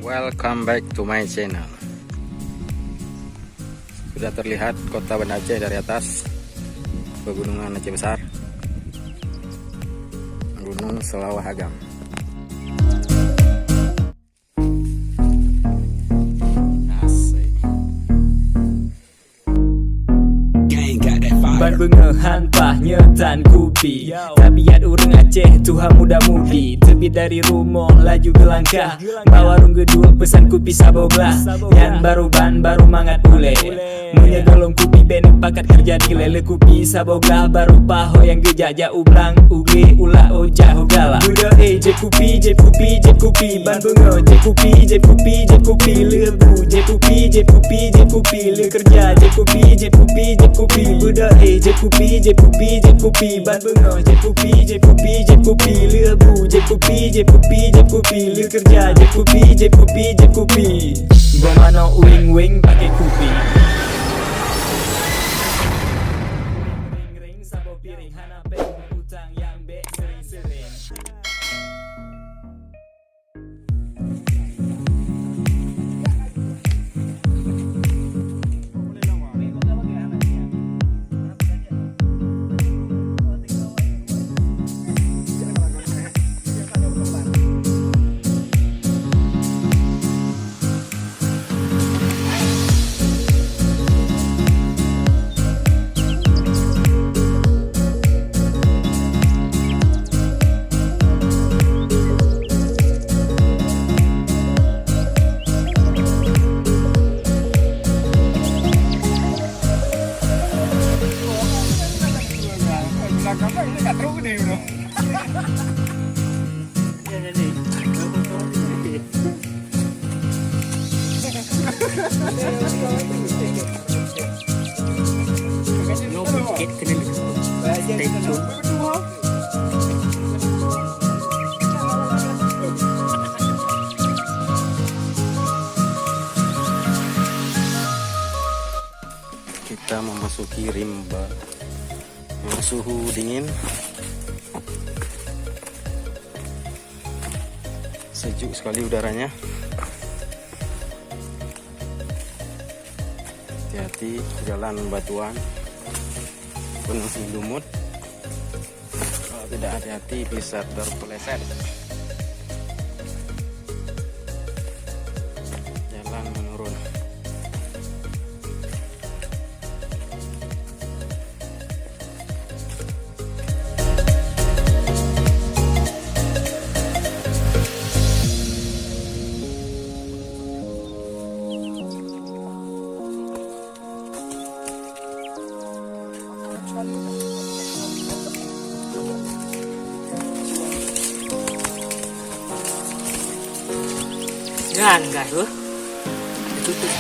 Welcome back to my channel. Sudah terlihat kota Banda Aceh dari atas, pegunungan Aceh Besar, Gunung Selawah Agam. Ban bengehan pah nyetan kupi tabiat urang Aceh Tuhan muda mudi. Terbit dari rumah laju gelangkah, bawa warung gedua pesan kupi saboglah. Yang baru ban baru mangat ule, munya golong kupi benek pakat kerja di lele kupi saboglah. Baru paho yang gejajah ublang uge ula ojah hogala. Muda jet kupi jet kupi jet kupi ban benge jet kupi jet kupi jet kupi lebu jet kupi jet kupi jet kupi le kerja jet kupi jet kupi jet kupi. Muda jet kupi jet kupi jet kupi ban benge jet kupi jet kupi jet kupi lebu jet kupi jet kupi jet kupi le kerja jet kupi jet kupi jet kupi. Bomano wing wing pakai kupi. Ring sabo piring hana peng utang yang be sering-sering. Kita memasuki rimba yang suhu dingin, sejuk sekali udaranya. Hati-hati jalan batuan penuh lumut, kalau tidak hati-hati bisa terpeleset. Jalan menurun. Enggak tuh. Tutup.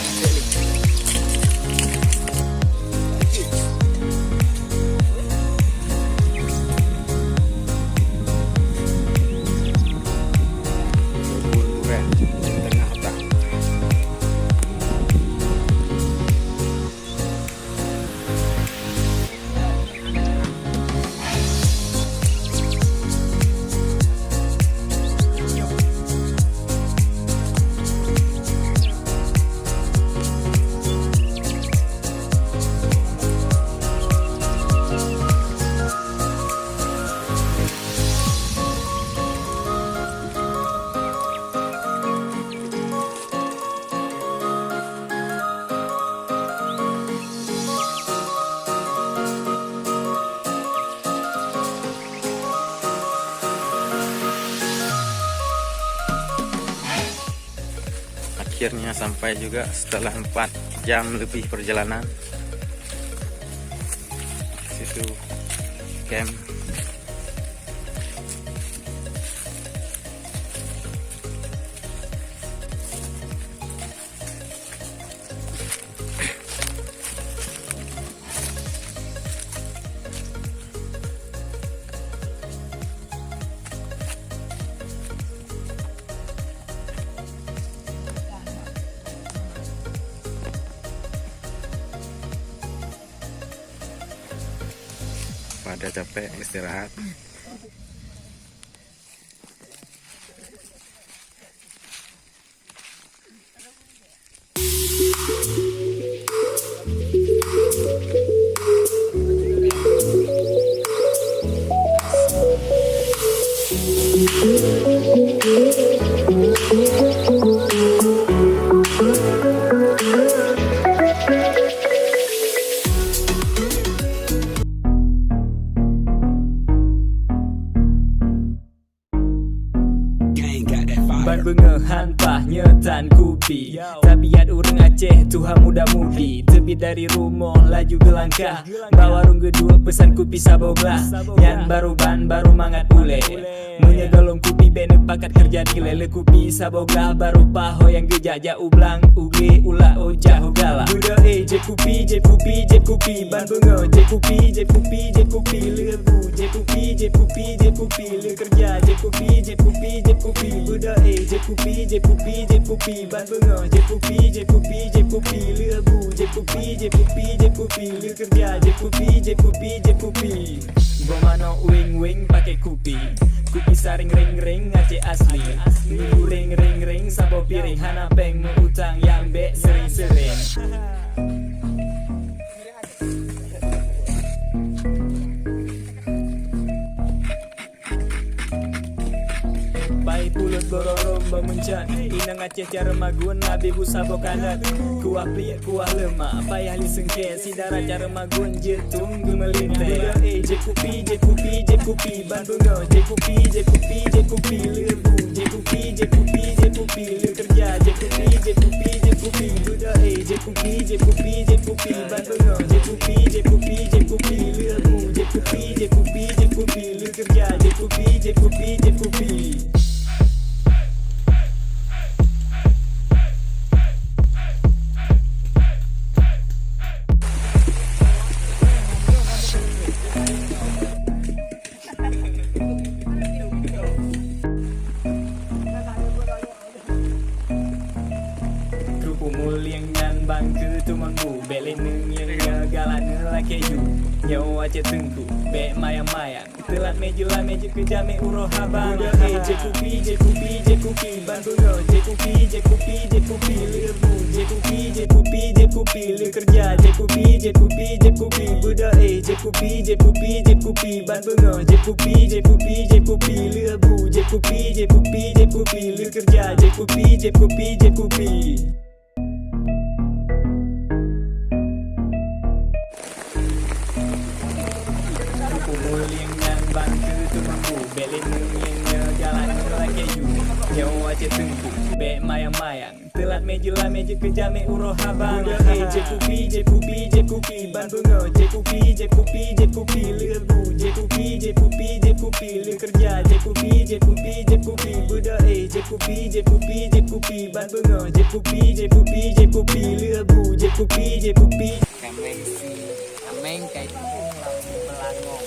Akhirnya sampai juga setelah 4 jam lebih perjalanan. Situ camp. Pada capek istirahat. Ban bengehan pahnya tan kupi Tabiat orang Aceh Tuhan muda mudi Terbit dari rumah laju gelangkah Bawa rung kedua pesan kupi saboglah Yang baru ban baru mangat ule Menyegolong kupi bene pakat kerja di lele kupi saboglah Baru paho yang gejak ublang uge ula ojah ogala Buda je kupi je kupi je kupi Ban benge je kupi je kupi je kupi Lebu je kupi je kupi je kupi Le kerja je kupi je kupi je kupi Buda je kupi je kupi je kupi Ban benge je kupi je kupi je kupi Lebu je kupi je kupi je kupi Le kerja je kupi je kupi je kupi Bomano wing wing pakai kupi Kupi saring ring ring Aceh asli Minggu ring ring ring Sabo piring hana peng Utang yang be sering sering Pai pulut bororong memuncat Inang Aceh cara magun Nabi busabo kanat Kuah pria kuah lemak Payah li sengke Sidara cara magun Jetung gemelintai je kupi je kupi je kupi Ban bunga je kupi je kupi je kupi Lebu je kupi je kupi je kupi Le kerja je kupi je kupi je kupi Buda je kupi je kupi je kupi Ban bunga je kupi je kupi je kupi Lebu je kupi je kupi je kupi Le kerja je kupi je kupi je kupi Muliang dan bangku tumanmu Bele neng yang galak nelake you Nyawa Aceh tengku Bek mayang-mayang Telat meja kejame uroh habang Buda je kupi je kupi je kupi Ban bunga je kupi je kupi je kupi Lebu je kupi je kupi je kupi Le kerja je kupi je kupi je kupi Buda je kupi je kupi je kupi Ban bunga je kupi je kupi je kupi Lebu je kupi je kupi je kupi Le kerja je kupi je kupi je kupi Muliang dan bangku tumanmu Bele neng yang galak nelake you Nyawa Aceh tengku Bek mayang-mayang Telat meja kejame uroh habang Buda je kupi je kupi je kupi Ban bunga je kupi je kupi je kupi Lebu je kupi je kupi je kupi Le kerja je kupi je kupi je kupi Buda je kupi je kupi je kupi Ban bunga je kupi je kupi je kupi Lebu je kupi je kupi Kameng si Ameng kay Belangong